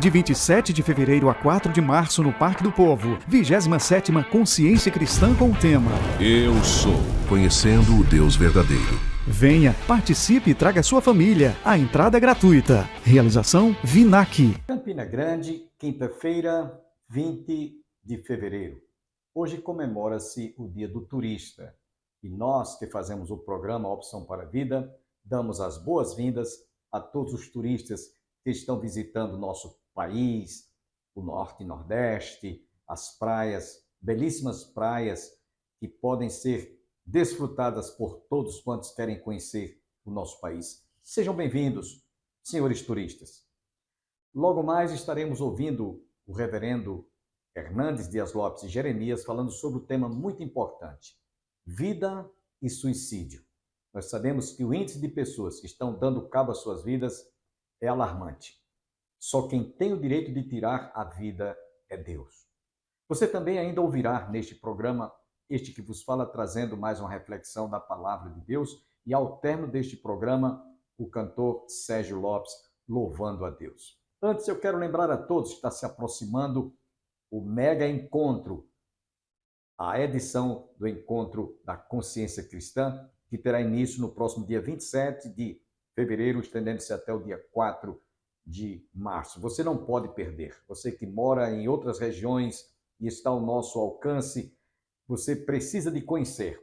De 27 de fevereiro a 4 de março no Parque do Povo, 27ª Consciência Cristã com o tema Eu Sou, conhecendo o Deus verdadeiro. Venha, participe e traga sua família. A entrada é gratuita. Realização Vinac. Campina Grande, quinta-feira, 20 de fevereiro. Hoje comemora-se o Dia do Turista. E nós que fazemos o programa Opção para a Vida, damos as boas-vindas a todos os turistas que estão visitando o nosso país, o Norte e Nordeste, as praias, belíssimas praias que podem ser desfrutadas por todos quantos querem conhecer o nosso país. Sejam bem-vindos, senhores turistas. Logo mais estaremos ouvindo o reverendo Hernandes Dias Lopes e Jeremias falando sobre um tema muito importante: vida e suicídio. Nós sabemos que o índice de pessoas que estão dando cabo às suas vidas é alarmante. Só quem tem o direito de tirar a vida é Deus. Você também ainda ouvirá neste programa, este que vos fala, trazendo mais uma reflexão da palavra de Deus, e ao término deste programa, o cantor Sérgio Lopes louvando a Deus. Antes, eu quero lembrar a todos que está se aproximando o mega encontro, a edição do Encontro da Consciência Cristã, que terá início no próximo dia 27 de fevereiro, estendendo-se até o dia 4 de março. Você não pode perder. Você que mora em outras regiões e está ao nosso alcance, você precisa de conhecer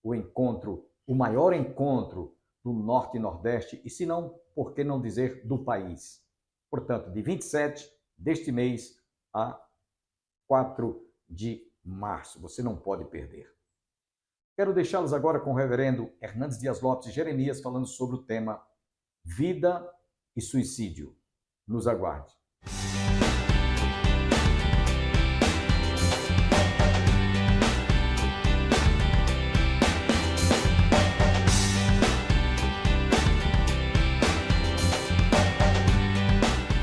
o encontro, o maior encontro do Norte e Nordeste, e se não, por que não dizer do país? Portanto, de 27 deste mês a 4 de março. Você não pode perder. Quero deixá-los agora com o reverendo Hernandes Dias Lopes e Jeremias falando sobre o tema vida e suicídio. Nos aguarde.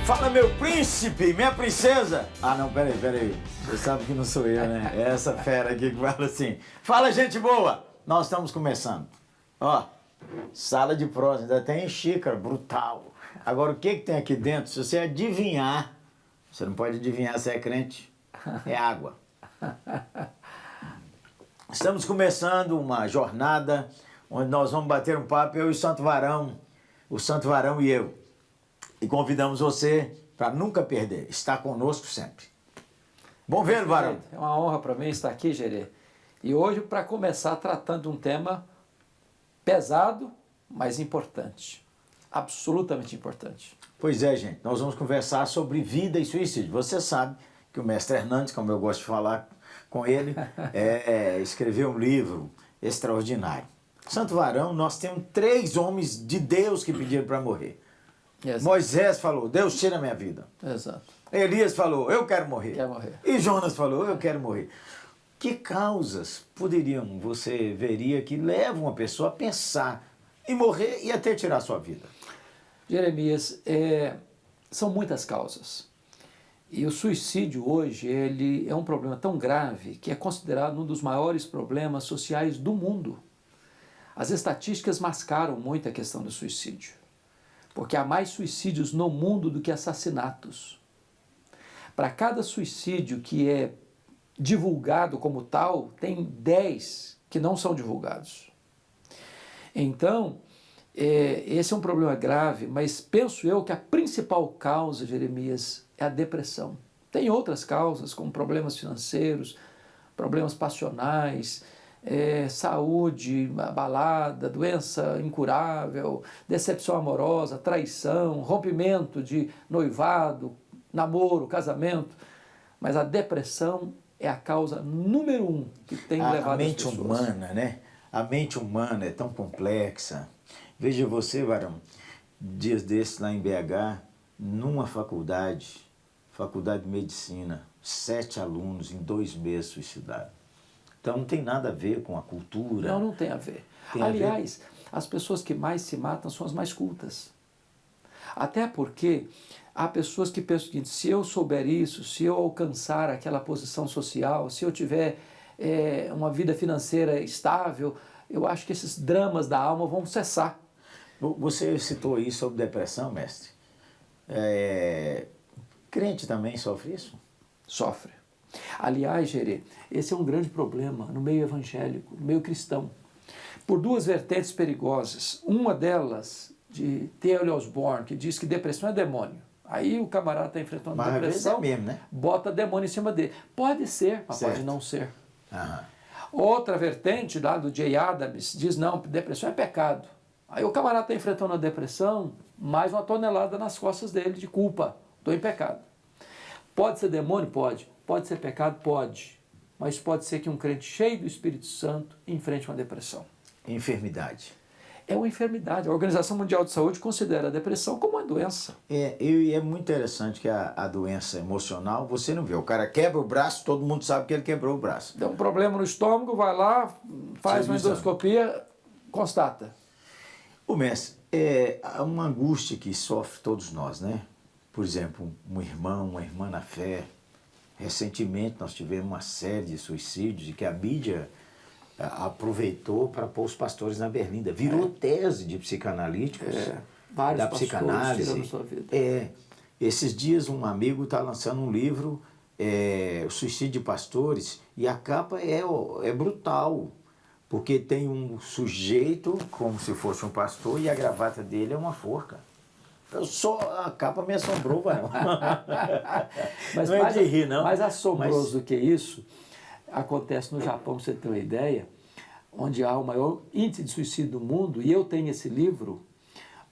Fala, meu príncipe, minha princesa. Ah, não, peraí. Você sabe que não sou eu, né? É essa fera aqui que fala assim. Fala, gente boa. Nós estamos começando. Ó, sala de prosa, ainda tem xícara, brutal. Agora, o que tem aqui dentro? Se você adivinhar, você não pode adivinhar se é crente, é água. Estamos começando uma jornada onde nós vamos bater um papo, eu e o Santo Varão e eu. E convidamos você para nunca perder, estar conosco sempre. Bom ver, Varão. É uma honra para mim estar aqui, Gerê. E hoje, para começar, tratando de um tema pesado, mas importante. Absolutamente importante. Pois é, gente. Nós vamos conversar sobre vida e suicídio. Você sabe que o mestre Hernandes, como eu gosto de falar com ele, escreveu um livro extraordinário. Santo Varão, nós temos 3 homens de Deus que pediram para morrer. Exato. Moisés falou, Deus tira a minha vida. Exato. Elias falou, eu quero morrer. Quer morrer. E Jonas falou, eu quero morrer. Que causas você veria que levam uma pessoa a pensar em morrer e até tirar a sua vida? Jeremias, são muitas causas. E o suicídio hoje ele é um problema tão grave que é considerado um dos maiores problemas sociais do mundo. As estatísticas mascaram muito a questão do suicídio, porque há mais suicídios no mundo do que assassinatos. Para cada suicídio que é divulgado como tal, tem 10 que não são divulgados. Então, esse é um problema grave, mas penso eu que a principal causa, Jeremias, é a depressão. Tem outras causas, como problemas financeiros, problemas passionais, saúde abalada, doença incurável, decepção amorosa, traição, rompimento de noivado, namoro, casamento. Mas a depressão é a causa número 1 que tem levado as pessoas. A mente humana, né? A mente humana é tão complexa. Veja você, Varão, dias desses lá em BH, numa faculdade de medicina, 7 alunos em 2 meses suicidaram. Então não tem nada a ver com a cultura. Não tem a ver. Aliás, as pessoas que mais se matam são as mais cultas. Até porque há pessoas que pensam que se eu souber isso, se eu alcançar aquela posição social, se eu tiver uma vida financeira estável, eu acho que esses dramas da alma vão cessar. Você citou aí sobre depressão, mestre. Crente também sofre isso? Sofre. Aliás, Gerê, esse é um grande problema no meio evangélico, no meio cristão, por duas vertentes perigosas. Uma delas, de T.L. Osborne, que diz que depressão é demônio. Aí o camarada está enfrentando Mas depressão, às vezes é mesmo, né? bota demônio em cima dele. Pode ser, mas Certo. pode não ser. Aham. Outra vertente, lá do Jay Adams, diz não, depressão é pecado. Aí o camarada está enfrentando a depressão, mais uma tonelada nas costas dele de culpa, estou em pecado. Pode ser demônio? Pode. Pode ser pecado? Pode. Mas pode ser que um crente cheio do Espírito Santo enfrente uma depressão. Enfermidade. É uma enfermidade. A Organização Mundial de Saúde considera a depressão como uma doença. E é muito interessante que a doença emocional, você não vê. O cara quebra o braço, todo mundo sabe que ele quebrou o braço. Deu um problema no estômago, vai lá, faz uma Exame. endoscopia, constata. Ô mestre, há uma angústia que sofre todos nós, né? Por exemplo, um irmão, uma irmã na fé. Recentemente nós tivemos uma série de suicídios e que a mídia aproveitou para pôr os pastores na berlinda. Virou tese de psicanalíticos, Vários da pastores psicanálise. tirando sua vida. Esses dias um amigo está lançando um livro, O Suicídio de Pastores, e a capa é brutal, porque tem um sujeito como se fosse um pastor e a gravata dele é uma forca. A capa me assombrou, varão. Mas Não é de rir, não. Mais assombroso do que isso, acontece no Japão, pra você ter uma ideia, onde há o maior índice de suicídio do mundo, e eu tenho esse livro,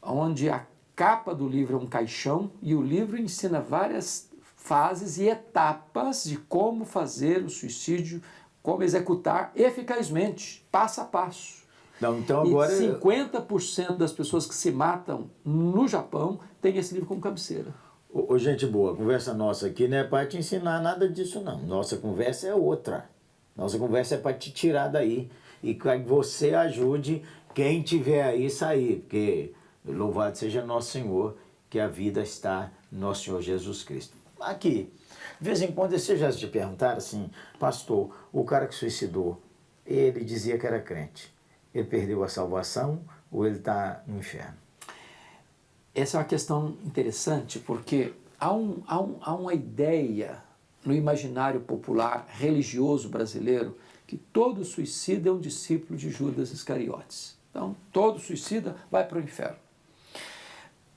onde a capa do livro é um caixão, e o livro ensina várias fases e etapas de como fazer o suicídio, como executar eficazmente, passo a passo. Não, então agora... E 50% das pessoas que se matam no Japão têm esse livro como cabeceira. Ô, gente boa, a conversa nossa aqui não é para te ensinar nada disso, não. Nossa conversa é outra. Nossa conversa é para te tirar daí. E que você ajude quem tiver aí sair. Porque louvado seja nosso Senhor, que a vida está no nosso Senhor Jesus Cristo. Aqui, de vez em quando, vocês já te perguntaram assim, pastor, o cara que suicidou, ele dizia que era crente. Ele perdeu a salvação ou ele está no inferno? Essa é uma questão interessante porque há uma ideia no imaginário popular religioso brasileiro que todo suicida é um discípulo de Judas Iscariotes. Então, todo suicida vai para o inferno.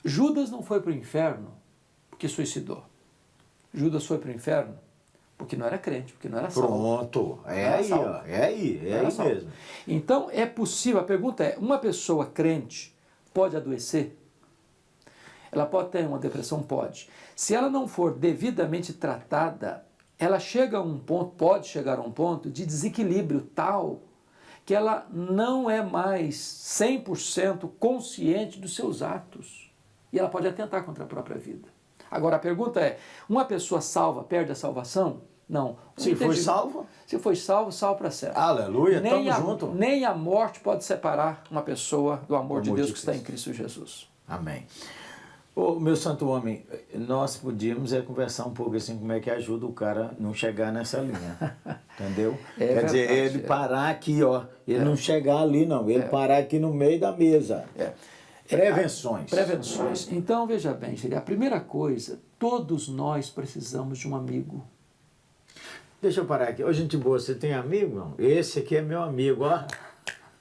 Judas não foi para o inferno porque suicidou. Judas foi para o inferno porque não era crente, porque não era salvo. Pronto, Era aí, salvo. ó, é aí Salvo. mesmo. Então, é possível, a pergunta é, uma pessoa crente pode adoecer? Ela pode ter uma depressão? Pode. Se ela não for devidamente tratada, ela chega a um ponto, pode chegar a um ponto de desequilíbrio tal que ela não é mais 100% consciente dos seus atos. E ela pode atentar contra a própria vida. Agora, a pergunta é, uma pessoa salva perde a salvação? Não. Se foi salvo? Se foi salvo, salvo para sempre. Aleluia, Nem tamo junto. Nem a morte pode separar uma pessoa do amor de amor Deus de que está em Cristo. Cristo Jesus. Amém. Ô, meu santo homem, nós podíamos conversar um pouco assim, como é que ajuda o cara a não chegar nessa linha, entendeu? Quer dizer, verdade, ele parar aqui, ó, ele não chegar ali não, ele parar aqui no meio da mesa. Prevenções. Prevenções. Então, veja bem, a primeira coisa, todos nós precisamos de um amigo. Deixa eu parar aqui. Ô, gente boa, você tem amigo, não? Esse aqui é meu amigo, ó.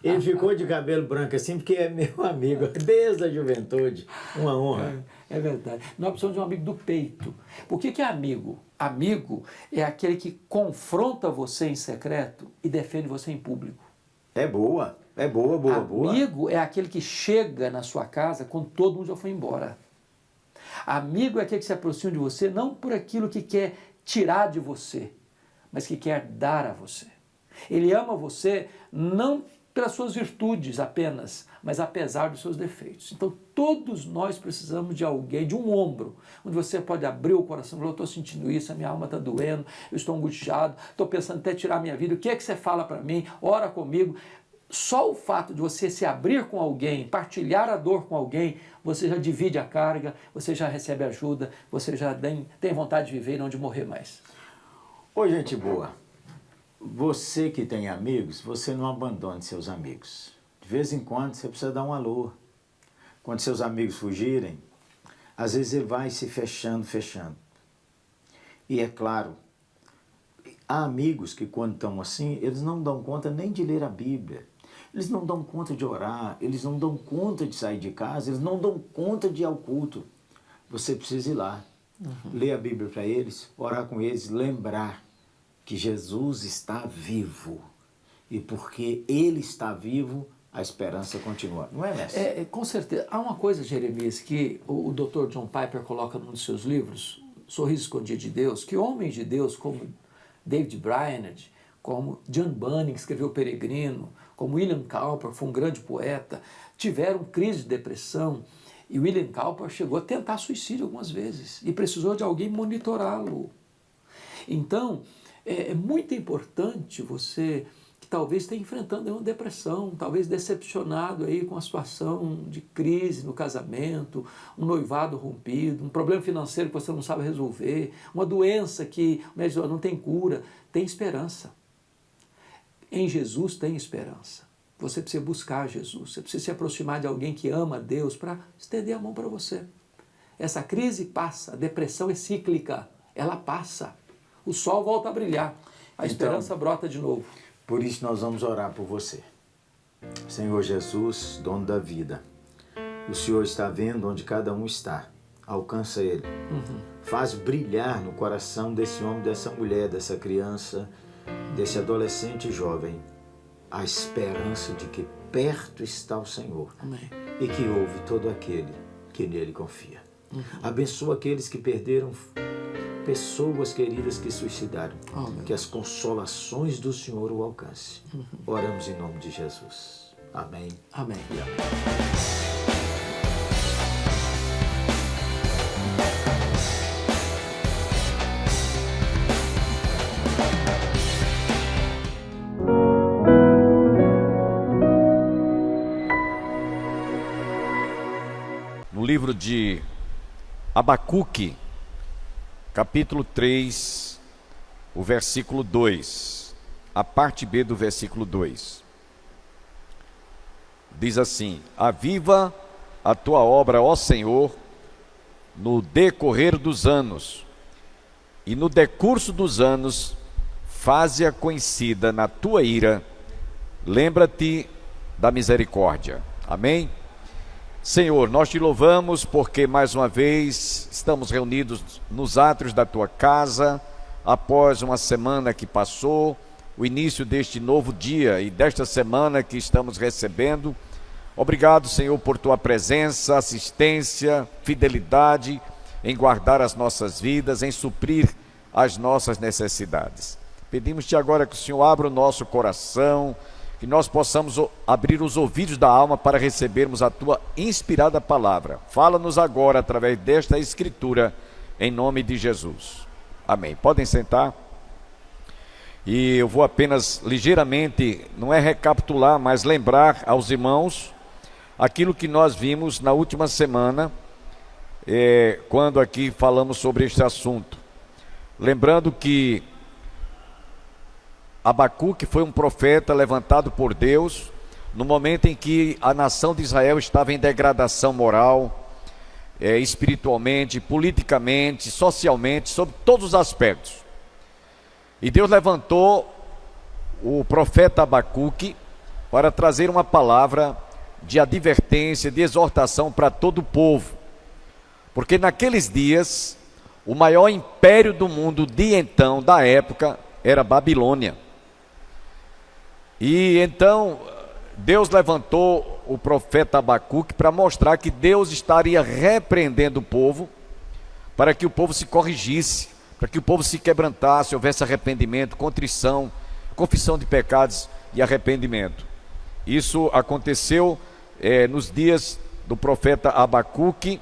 Ele ficou de cabelo branco assim porque é meu amigo, desde a juventude. Uma honra. É verdade. Nós precisamos de um amigo do peito. Por que é amigo? Amigo é aquele que confronta você em secreto e defende você em público. É boa, boa. Amigo é aquele que chega na sua casa quando todo mundo já foi embora. Amigo é aquele que se aproxima de você não por aquilo que quer tirar de você, mas que quer dar a você. Ele ama você não pelas suas virtudes apenas, mas apesar dos seus defeitos. Então, todos nós precisamos de alguém, de um ombro, onde você pode abrir o coração e falar, eu estou sentindo isso, a minha alma está doendo, eu estou angustiado, estou pensando até tirar a minha vida, o que é que você fala para mim? Ora comigo. Só o fato de você se abrir com alguém, partilhar a dor com alguém, você já divide a carga, você já recebe ajuda, você já tem vontade de viver e não de morrer mais. Ô, gente boa, você que tem amigos, você não abandone seus amigos. De vez em quando você precisa dar um alô. Quando seus amigos fugirem, às vezes ele vai se fechando. E é claro, há amigos que quando estão assim, eles não dão conta nem de ler a Bíblia. Eles não dão conta de orar, eles não dão conta de sair de casa, eles não dão conta de ir ao culto. Você precisa ir lá, ler a Bíblia para eles, orar com eles, lembrar que Jesus está vivo. E porque Ele está vivo, a esperança continua. Não é, mestre? Com certeza. Há uma coisa, Jeremias, que o Dr. John Piper coloca num dos seus livros, Sorriso Escondido de Deus, que homens de Deus como David Brainerd, como John Bunyan, que escreveu O Peregrino, como William Cowper, foi um grande poeta, tiveram crise de depressão, e William Cowper chegou a tentar suicídio algumas vezes e precisou de alguém monitorá-lo. Então, é muito importante você, que talvez esteja enfrentando uma depressão, talvez decepcionado aí com a situação de crise no casamento, um noivado rompido, um problema financeiro que você não sabe resolver, uma doença que o médico não tem cura, tem esperança. Em Jesus tem esperança. Você precisa buscar Jesus, você precisa se aproximar de alguém que ama a Deus para estender a mão para você. Essa crise passa, a depressão é cíclica, ela passa. O sol volta a brilhar, a esperança brota de novo. Por isso nós vamos orar por você. Senhor Jesus, dono da vida, o Senhor está vendo onde cada um está. Alcança ele. Faz brilhar no coração desse homem, dessa mulher, dessa criança, desse adolescente jovem, a esperança de que perto está o Senhor. Amém. E que ouve todo aquele que nele confia. Abençoa aqueles que perderam pessoas queridas que suicidaram. Amém. Que as consolações do Senhor o alcance. Oramos em nome de Jesus. Amém. Amém. E amém. No livro de Abacuque, capítulo 3, o versículo 2, a parte B do versículo 2. Diz assim: aviva a tua obra, ó Senhor, no decorrer dos anos, e no decurso dos anos, faze-a conhecida na tua ira, lembra-te da misericórdia. Amém? Senhor, nós te louvamos porque mais uma vez estamos reunidos nos átrios da tua casa, após uma semana que passou, o início deste novo dia e desta semana que estamos recebendo. Obrigado, Senhor, por tua presença, assistência, fidelidade em guardar as nossas vidas, em suprir as nossas necessidades. Pedimos-te agora que o Senhor abra o nosso coração, que nós possamos abrir os ouvidos da alma para recebermos a tua inspirada palavra. Fala-nos agora através desta escritura, em nome de Jesus. Amém. Podem sentar. E eu vou apenas ligeiramente, não é recapitular, mas lembrar aos irmãos aquilo que nós vimos na última semana, quando aqui falamos sobre este assunto. Lembrando que Abacuque foi um profeta levantado por Deus no momento em que a nação de Israel estava em degradação moral, espiritualmente, politicamente, socialmente, sobre todos os aspectos. E Deus levantou o profeta Abacuque para trazer uma palavra de advertência, de exortação para todo o povo. Porque naqueles dias, o maior império do mundo de então, da época, era Babilônia. E então Deus levantou o profeta Abacuque para mostrar que Deus estaria repreendendo o povo, para que o povo se corrigisse, para que o povo se quebrantasse, houvesse arrependimento, contrição, confissão de pecados e arrependimento. Isso aconteceu nos dias do profeta Abacuque,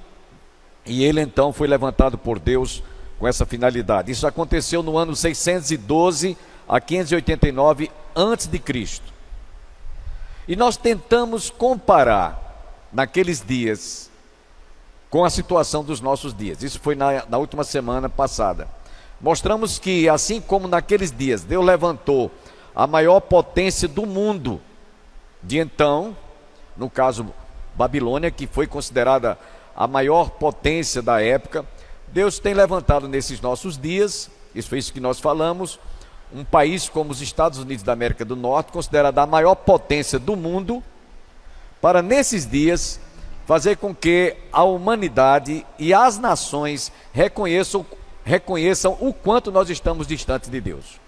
e ele então foi levantado por Deus com essa finalidade. Isso aconteceu no ano 612 a 589 a.C. E nós tentamos comparar naqueles dias com a situação dos nossos dias. Isso foi na última semana passada. Mostramos que assim como naqueles dias Deus levantou a maior potência do mundo de então, no caso Babilônia, que foi considerada a maior potência da época, Deus tem levantado nesses nossos dias isso foi isso que nós falamos, um país como os Estados Unidos da América do Norte, considerado a maior potência do mundo, para nesses dias fazer com que a humanidade e as nações reconheçam o quanto nós estamos distantes de Deus.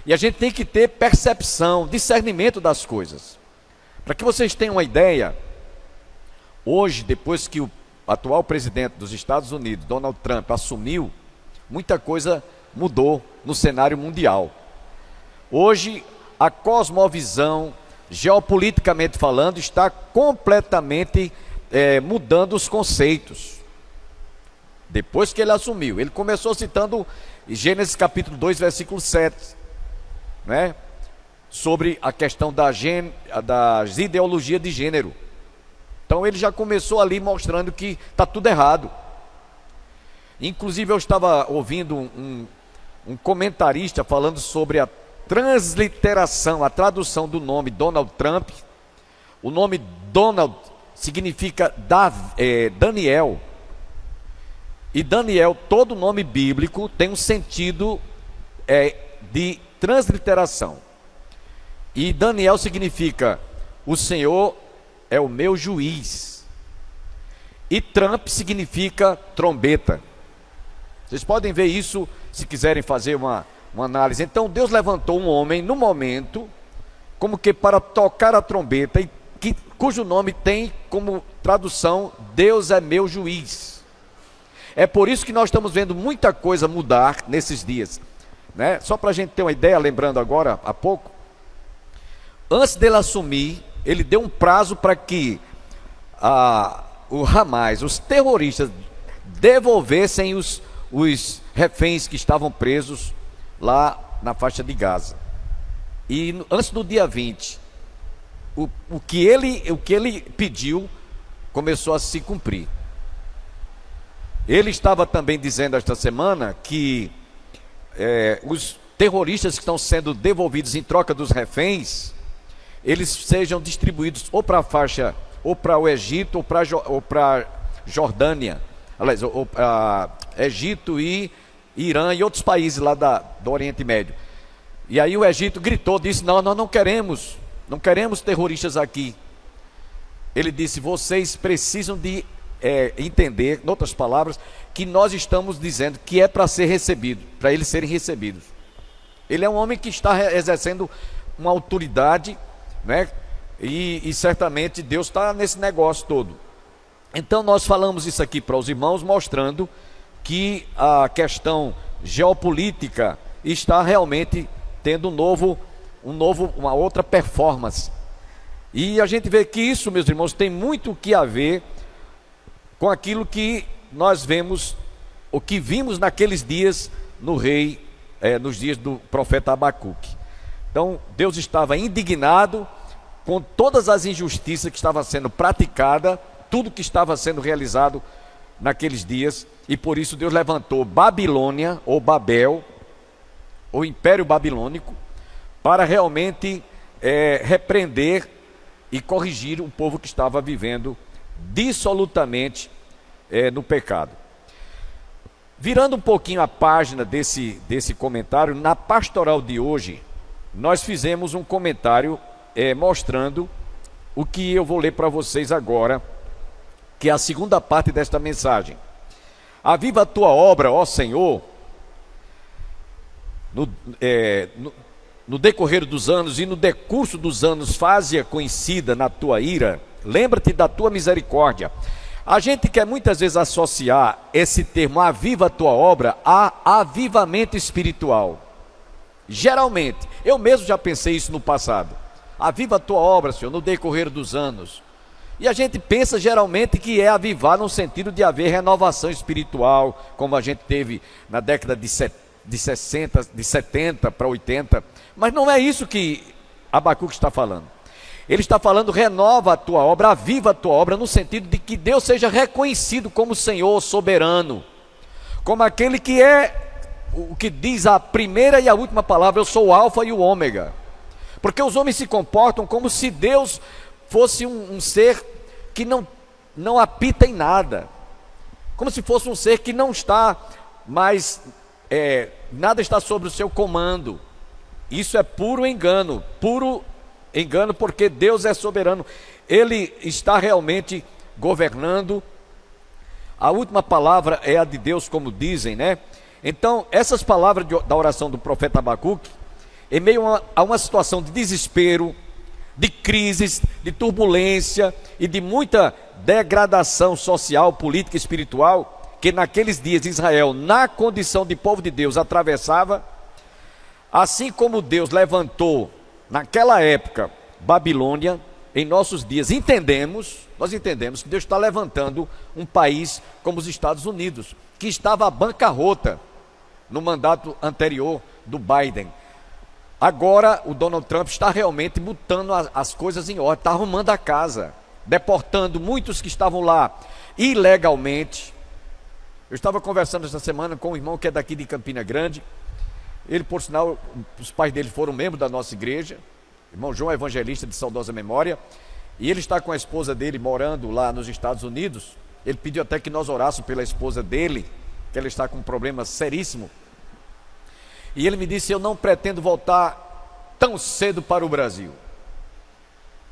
E a gente tem que ter percepção, discernimento das coisas. Para que vocês tenham uma ideia, hoje, depois que o atual presidente dos Estados Unidos, Donald Trump, assumiu, muita coisa mudou no cenário mundial. Hoje, a cosmovisão, geopoliticamente falando, está completamente mudando os conceitos. Depois que ele assumiu, ele começou citando Gênesis capítulo 2, versículo 7, né? Sobre a questão das ideologias de gênero. Então ele já começou ali mostrando que está tudo errado. Inclusive eu estava ouvindo um comentarista falando sobre a transliteração, a tradução do nome Donald Trump. O nome Donald significa Daniel. E Daniel, todo nome bíblico, tem um sentido de transliteração. E Daniel significa: o Senhor é o meu juiz. E Trump significa trombeta. Vocês podem ver isso se quiserem fazer uma análise. Então Deus levantou um homem no momento, como que para tocar a trombeta, cujo nome tem como tradução: Deus é meu juiz. É por isso que nós estamos vendo muita coisa mudar nesses dias, né? Só para a gente ter uma ideia, lembrando agora há pouco, antes dele assumir, ele deu um prazo para que o Hamas, os terroristas, devolvessem os reféns que estavam presos lá na faixa de Gaza. E antes do dia 20, o que ele pediu começou a se cumprir. Ele estava também dizendo esta semana que os terroristas que estão sendo devolvidos em troca dos reféns, eles sejam distribuídos ou para a faixa, ou para o Egito, ou para Jordânia, aliás, ou para Egito e Irã e outros países lá do Oriente Médio. E aí o Egito gritou, disse: não, nós não queremos terroristas aqui. Ele disse: vocês precisam de entender, em outras palavras, que nós estamos dizendo que é para ser recebido, para eles serem recebidos. Ele é um homem que está exercendo uma autoridade, né? E certamente Deus está nesse negócio todo. Então nós falamos isso aqui para os irmãos, mostrando que a questão geopolítica está realmente tendo uma outra performance. E a gente vê que isso, meus irmãos, tem muito que a ver com aquilo que nós vemos, o que vimos naqueles dias nos dias do profeta Abacuque. Então Deus estava indignado com todas as injustiças que estavam sendo praticadas, tudo que estava sendo realizado naqueles dias, e por isso Deus levantou Babilônia, ou Babel, o Império Babilônico, para realmente repreender e corrigir o povo que estava vivendo dissolutamente no pecado. Virando um pouquinho a página desse comentário, na pastoral de hoje, nós fizemos um comentário mostrando o que eu vou ler para vocês agora, que é a segunda parte desta mensagem. Aviva a tua obra, ó Senhor, no decorrer dos anos e no decurso dos anos, faze-a conhecida na tua ira, lembra-te da tua misericórdia. A gente quer muitas vezes associar esse termo aviva a tua obra a avivamento espiritual. Geralmente, eu mesmo já pensei isso no passado. Aviva a tua obra, Senhor, no decorrer dos anos. E a gente pensa geralmente que é avivar no sentido de haver renovação espiritual, como a gente teve na década de 70 para 80. Mas não é isso que Abacuque está falando. Ele está falando: renova a tua obra, aviva a tua obra, no sentido de que Deus seja reconhecido como Senhor soberano, como aquele que é o que diz a primeira e a última palavra: eu sou o alfa e o ômega. Porque os homens se comportam como se Deus fosse um ser que não apita em nada, como se fosse um ser que não está mais nada está sobre o seu comando. Isso é puro engano, porque Deus é soberano. Ele está realmente governando. A última palavra é a de Deus, como dizem, né? Então, essas palavras da oração do profeta Abacuque, em meio a uma situação de desespero, de crises, de turbulência e de muita degradação social, política e espiritual, que naqueles dias Israel, na condição de povo de Deus, atravessava, assim como Deus levantou naquela época Babilônia, em nossos dias nós entendemos que Deus está levantando um país como os Estados Unidos, que estava à bancarrota no mandato anterior do Biden. Agora o Donald Trump está realmente botando as coisas em ordem, está arrumando a casa, deportando muitos que estavam lá ilegalmente. Eu estava conversando essa semana com um irmão que é daqui de Campina Grande. Ele, por sinal, os pais dele foram membros da nossa igreja. Irmão João é evangelista de saudosa memória. E ele está com a esposa dele morando lá nos Estados Unidos. Ele pediu até que nós orássemos pela esposa dele, que ela está com um problema seríssimo. E ele me disse: eu não pretendo voltar tão cedo para o Brasil.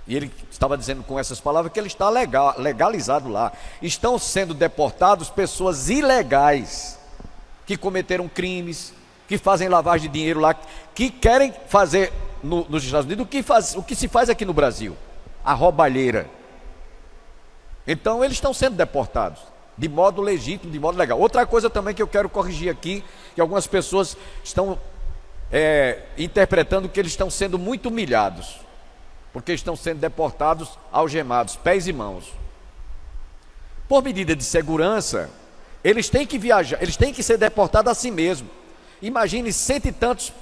E ele estava dizendo com essas palavras que ele está legalizado lá. Estão sendo deportados pessoas ilegais, que cometeram crimes, que fazem lavagem de dinheiro lá, que querem fazer nos Estados Unidos o que se faz aqui no Brasil, a roubalheira. Então eles estão sendo deportados de modo legítimo, de modo legal. Outra coisa também que eu quero corrigir aqui, que algumas pessoas estão interpretando que eles estão sendo muito humilhados, porque estão sendo deportados, algemados, pés e mãos. Por medida de segurança, eles têm que viajar, eles têm que ser deportados a si mesmo. Imagine 100 e tantos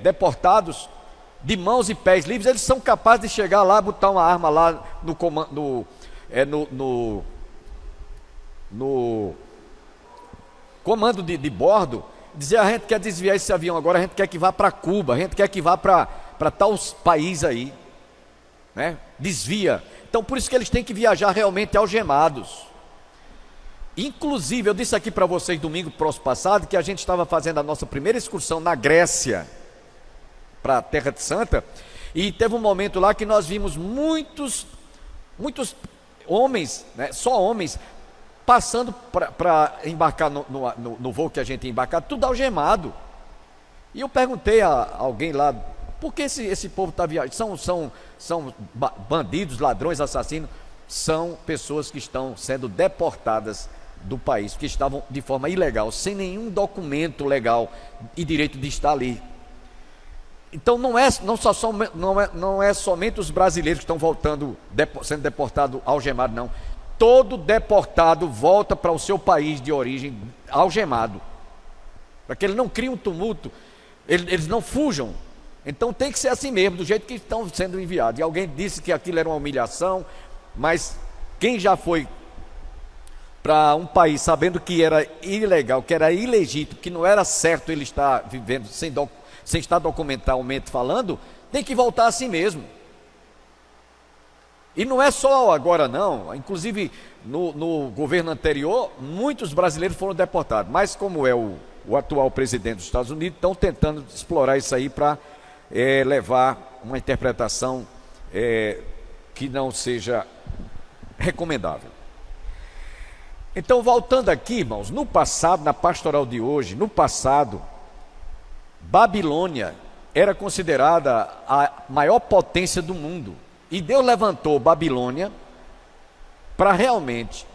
deportados de mãos e pés livres. Eles são capazes de chegar lá, botar uma arma lá no comando de bordo, dizer: a gente quer desviar esse avião agora, a gente quer que vá para Cuba, a gente quer que vá para tal país aí, né? Desvia. Então por isso que eles têm que viajar realmente algemados. Inclusive, eu disse aqui para vocês domingo próximo passado que a gente estava fazendo a nossa primeira excursão na Grécia, para a Terra de Santa, e teve um momento lá que nós vimos muitos homens, né, só homens, passando para embarcar no voo que a gente ia embarcar, tudo algemado. E eu perguntei a alguém lá: por que esse povo está viajando? São bandidos, ladrões, assassinos? São pessoas que estão sendo deportadas do país, que estavam de forma ilegal, sem nenhum documento legal e direito de estar ali. Então não é somente os brasileiros que estão voltando, sendo deportados algemados, não. Todo deportado volta para o seu país de origem algemado, para que ele não crie um tumulto, eles não fujam. Então tem que ser assim mesmo, do jeito que estão sendo enviados. E alguém disse que aquilo era uma humilhação, mas quem já foi para um país sabendo que era ilegal, que era ilegítimo, que não era certo ele estar vivendo sem estar documentalmente falando, tem que voltar assim mesmo. E não é só agora não, inclusive no governo anterior, muitos brasileiros foram deportados, mas como é o atual presidente dos Estados Unidos, estão tentando explorar isso aí para levar uma interpretação que não seja recomendável. Então, voltando aqui, irmãos, no passado, na pastoral de hoje, no passado, Babilônia era considerada a maior potência do mundo. E Deus levantou Babilônia para realmente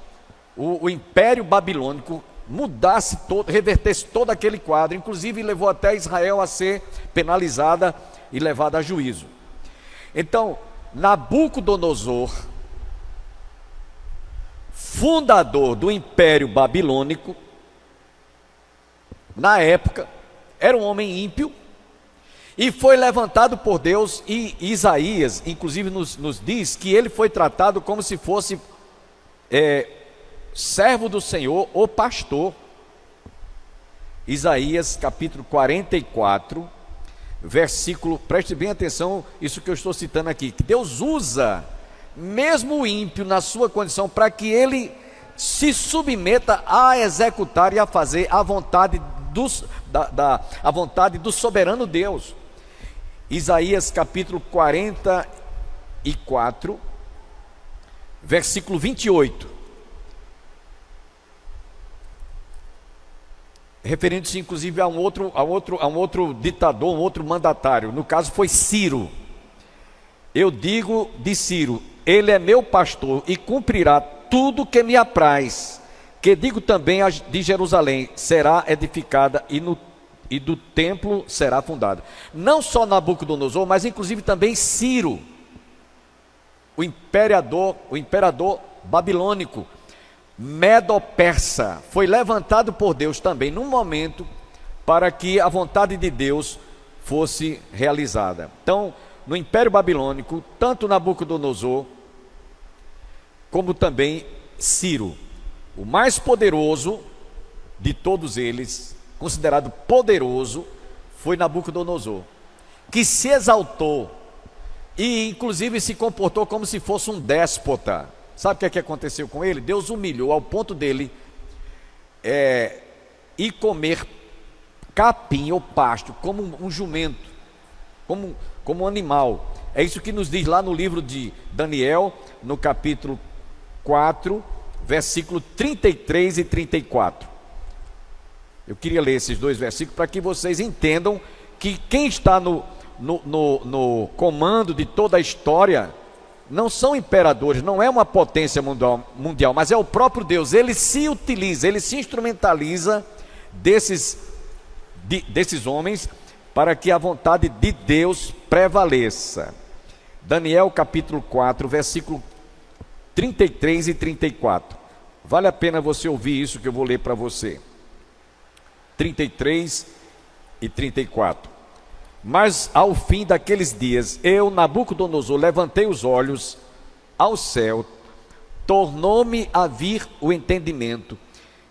o império babilônico mudasse todo, revertesse todo aquele quadro. Inclusive levou até Israel a ser penalizada e levada a juízo. Então, Nabucodonosor, fundador do Império Babilônico, na época, era um homem ímpio, e foi levantado por Deus, e Isaías, inclusive, nos diz que ele foi tratado como se fosse servo do Senhor ou pastor. Isaías capítulo 44, versículo, preste bem atenção, isso que eu estou citando aqui, que Deus usa mesmo o ímpio na sua condição para que ele se submeta a executar e a fazer a vontade a vontade do soberano Deus. Isaías capítulo 44, versículo 28. Referindo-se inclusive a um outro ditador, um outro mandatário. No caso foi Ciro. Eu digo de Ciro: ele é meu pastor e cumprirá tudo que me apraz. Que digo também de Jerusalém: será edificada e do templo será fundada. Não só Nabucodonosor, mas inclusive também Ciro, o imperador babilônico, medo-persa, foi levantado por Deus também num momento para que a vontade de Deus fosse realizada. Então, no Império Babilônico, tanto Nabucodonosor como também Ciro, o mais poderoso de todos eles, considerado poderoso, foi Nabucodonosor, que se exaltou e inclusive se comportou como se fosse um déspota. Sabe o que aconteceu com ele? Deus humilhou ao ponto dele ir comer capim ou pasto como um jumento, como um animal. É isso que nos diz lá no livro de Daniel, no capítulo 4, versículo 33 e 34. Eu queria ler esses dois versículos para que vocês entendam que quem está no comando de toda a história não são imperadores, não é uma potência mundial, mas é o próprio Deus. Ele se utiliza, ele se instrumentaliza desses homens para que a vontade de Deus prevaleça. Daniel capítulo 4, versículo 33 e 34. Vale a pena você ouvir isso que eu vou ler para você. 33 e 34. Mas ao fim daqueles dias, eu, Nabucodonosor, levantei os olhos ao céu, tornou-me a vir o entendimento,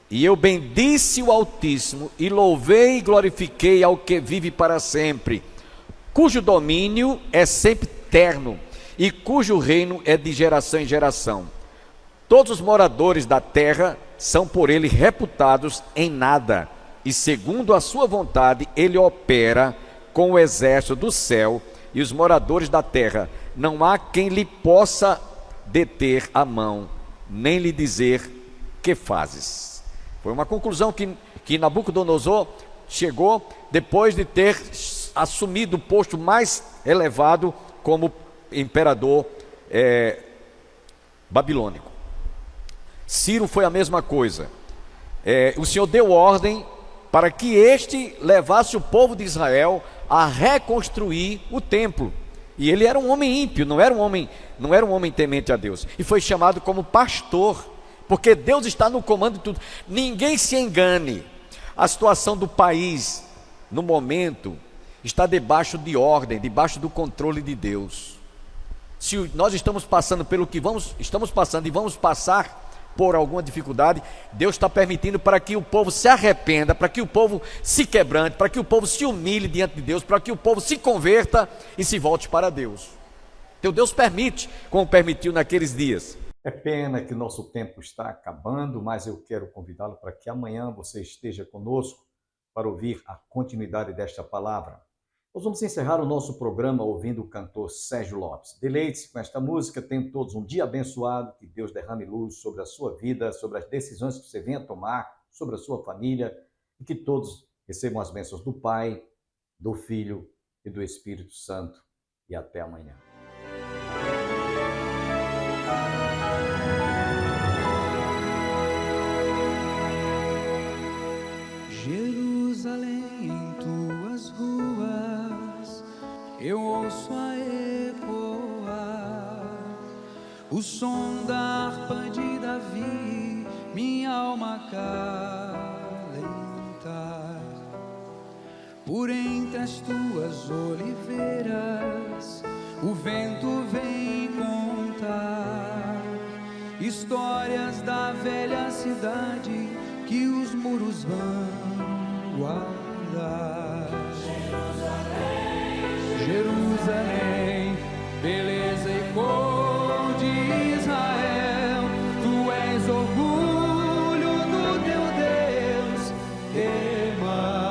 e eu bendisse o Altíssimo, e louvei e glorifiquei ao que vive para sempre, cujo domínio é sempre eterno, e cujo reino é de geração em geração. Todos os moradores da terra são por ele reputados em nada, e segundo a sua vontade ele opera com o exército do céu e os moradores da terra. Não há quem lhe possa deter a mão, nem lhe dizer: que fazes? Foi uma conclusão que Nabucodonosor chegou depois de ter assumido o posto mais elevado como imperador babilônico. Ciro foi a mesma coisa. O Senhor deu ordem para que este levasse o povo de Israel a reconstruir o templo. E ele era um homem ímpio, não era um homem temente a Deus. E foi chamado como pastor, porque Deus está no comando de tudo. Ninguém se engane. A situação do país, no momento, está debaixo de ordem, debaixo do controle de Deus. Se nós estamos passando pelo que estamos passando e vamos passar por alguma dificuldade, Deus está permitindo para que o povo se arrependa, para que o povo se quebrante, para que o povo se humilhe diante de Deus, para que o povo se converta e se volte para Deus. Então Deus permite, como permitiu naqueles dias. É pena que nosso tempo está acabando, mas eu quero convidá-lo para que amanhã você esteja conosco para ouvir a continuidade desta palavra. Nós vamos encerrar o nosso programa ouvindo o cantor Sérgio Lopes. Deleite-se com esta música, tenham todos um dia abençoado, que Deus derrame luz sobre a sua vida, sobre as decisões que você venha tomar, sobre a sua família, e que todos recebam as bênçãos do Pai, do Filho e do Espírito Santo. E até amanhã. Jerusalém, em tuas ruas eu ouço a ecoar o som da harpa de Davi, minha alma calentar. Por entre as tuas oliveiras o vento vem contar histórias da velha cidade que os muros vão guardar. Jerusalém, beleza e cor de Israel, tu és orgulho do teu Deus, Emanuel.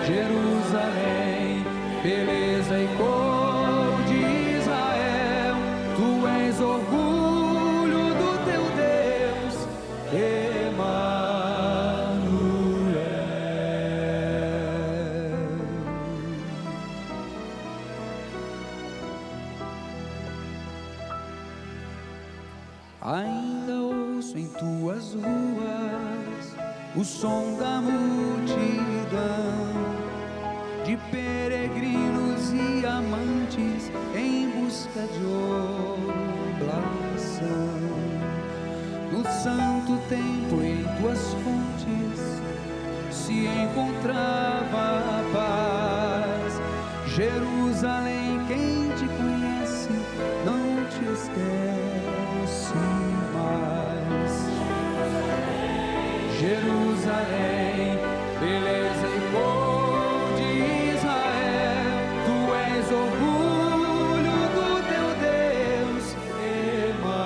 Jerusalém, beleza e cor de Israel, tu és orgulho do teu Deus, Emanuel. Ainda ouço em tuas ruas o som da multidão, de peregrinos e amantes em busca de oblação. No santo templo em tuas fontes se encontrava a paz. Jerusalém, quem te conhece não te esquece mais. Jerusalém, beleza e cor de Israel, tu és orgulho do teu Deus, Emanuel.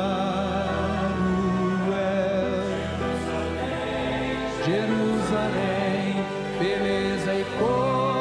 Jerusalém, beleza e cor